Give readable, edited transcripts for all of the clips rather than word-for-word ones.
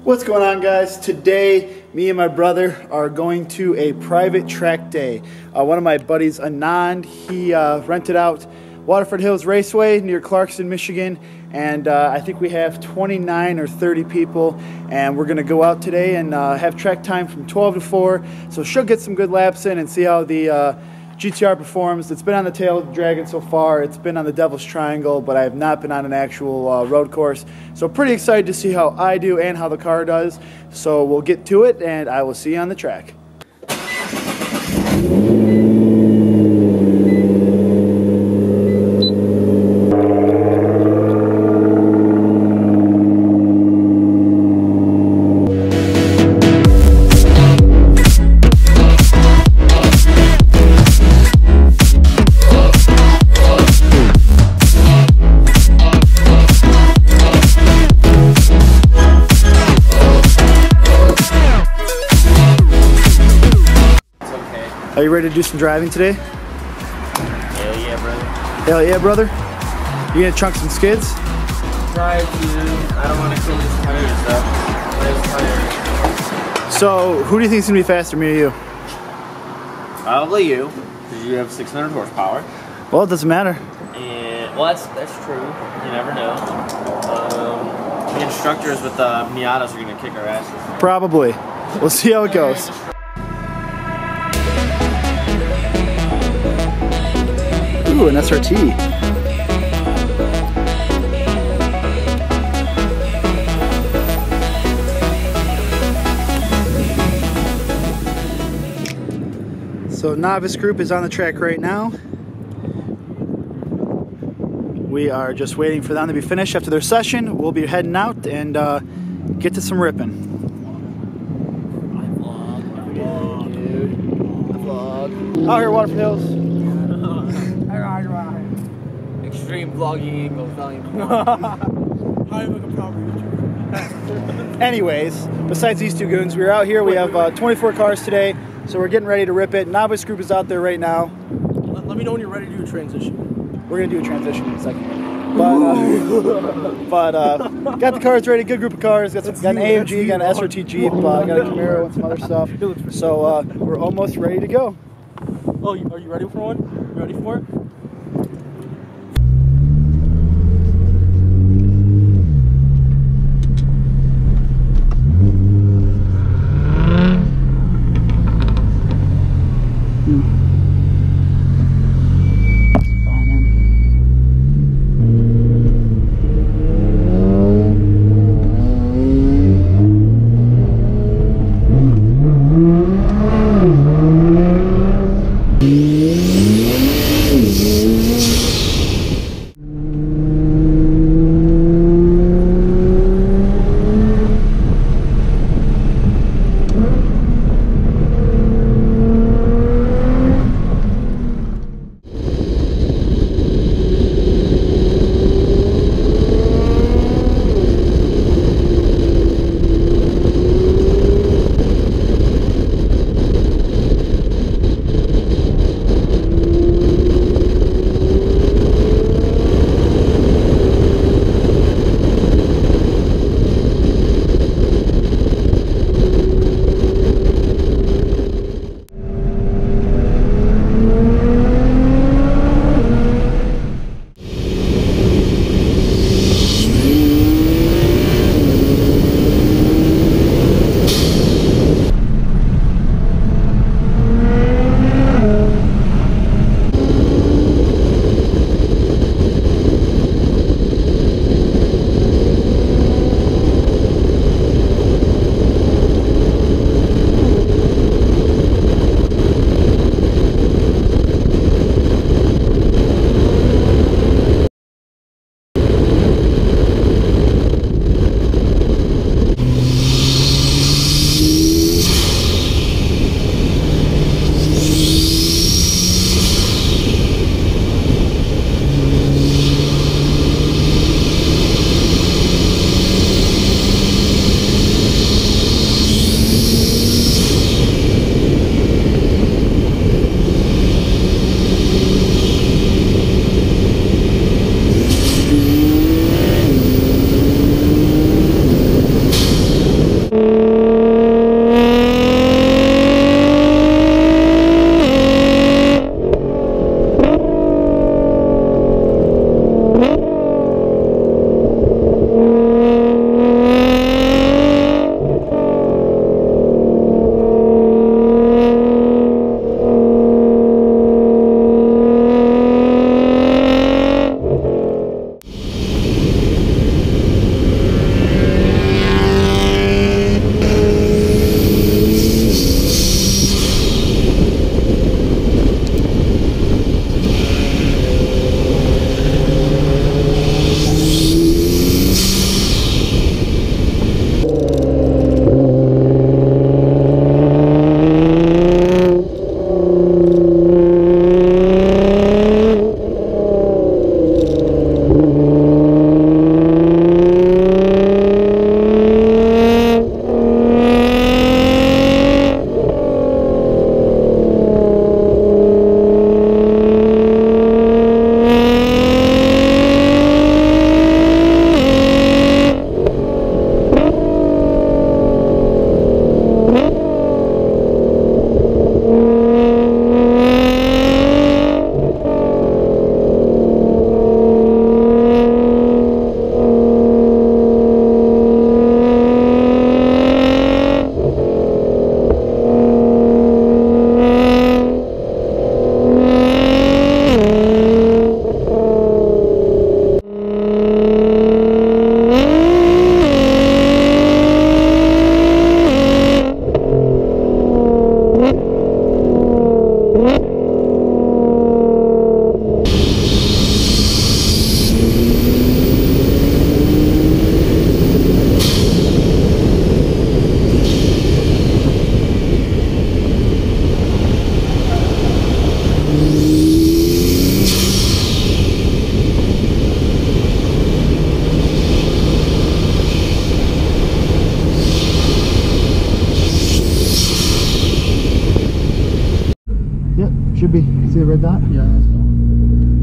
What's going on, guys? Today, me and my brother are going to a private track day. One of my buddies, Anand, he rented out Waterford Hills Raceway near Clarkston, Michigan, and I think we have 29 or 30 people, and we're going to go out today and have track time from 12 to 4, so should get some good laps in and see how the GTR performs. It's been on the tail of the Dragon so far. It's been on the Devil's Triangle, but I have not been on an actual road course. So pretty excited to see how I do and how the car does. So we'll get to it, and I will see you on the track. Are you ready to do some driving today? Hell yeah, brother. Hell yeah, brother. You gonna chunk some skids? Try to. I don't want to kill these tires though. So, who do you think is gonna be faster, me or you? Probably you, because you have 600 horsepower. Well, it doesn't matter. And well, that's true. You never know. The instructors with the Miatas are gonna kick our asses. Probably. We'll see how it goes. Ooh, an SRT. So novice group is on the track right now. We are just waiting for them to be finished after their session. We'll be heading out and get to some ripping. Out here at Waterford Hills. Extreme vlogging English. Anyways, besides these two goons, we're out here. We have 24 cars today, so we're getting ready to rip it. Novice group is out there right now. Let me know when you're ready to do a transition. We're gonna do a transition in a second. But got the cars ready. Good group of cars. Got an AMG, got an SRT Jeep, got a Camaro, and some other stuff. So we're almost ready to go. Oh, are you ready for one? You ready for it? should be. See the red dot? Yeah, let's go.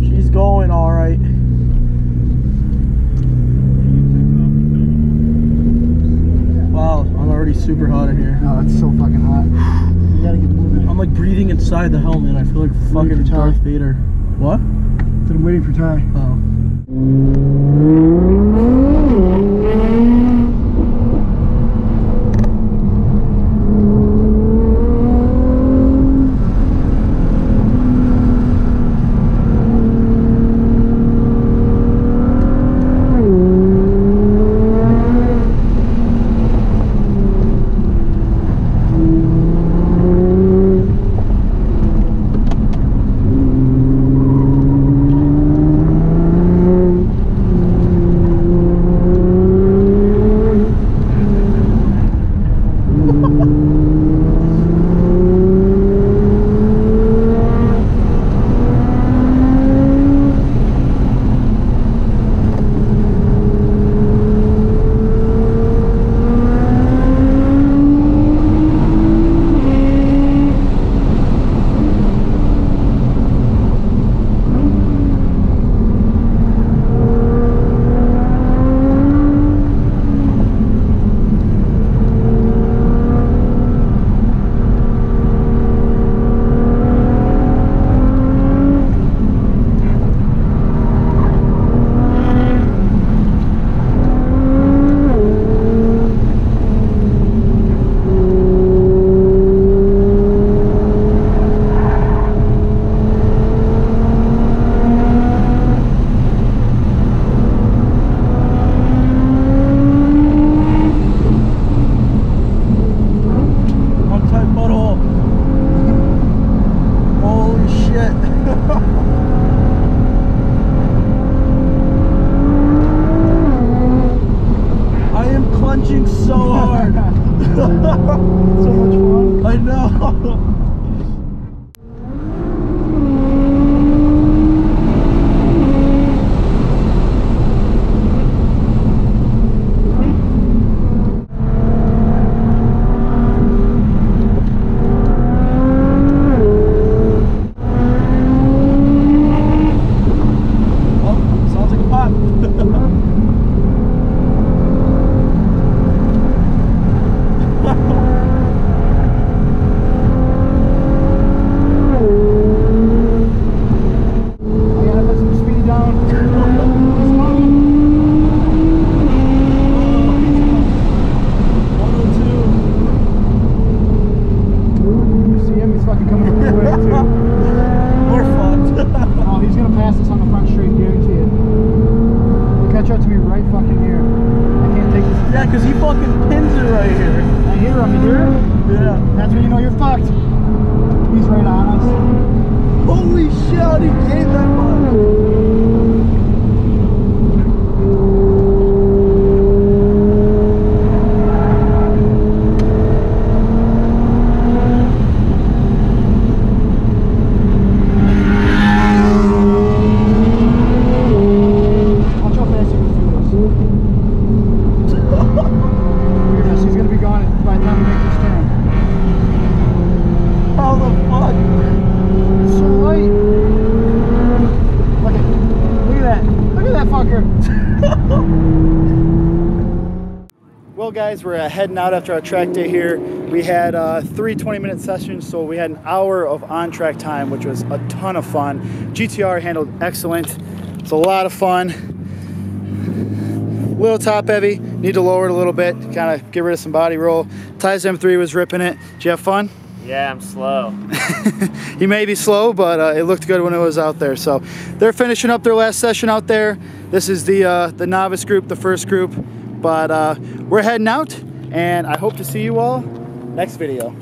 She's going all right. Wow, I'm already super hot in here. No, it's so fucking hot. You gotta get moving. I'm like breathing inside the helmet. I feel like fucking Darth Vader. What? I'm waiting for Ty. Oh. Well guys, we're heading out after our track day here. We had 3 20-minute sessions, so we had an hour of on-track time, which was a ton of fun. GTR handled excellent. It's a lot of fun. A little top heavy, need to lower it a little bit, kind of get rid of some body roll. Ty's M3 was ripping it. Did you have fun? Yeah, I'm slow. He may be slow, but it looked good when it was out there. So they're finishing up their last session out there. This is the novice group, the first group. But we're heading out, and I hope to see you all next video.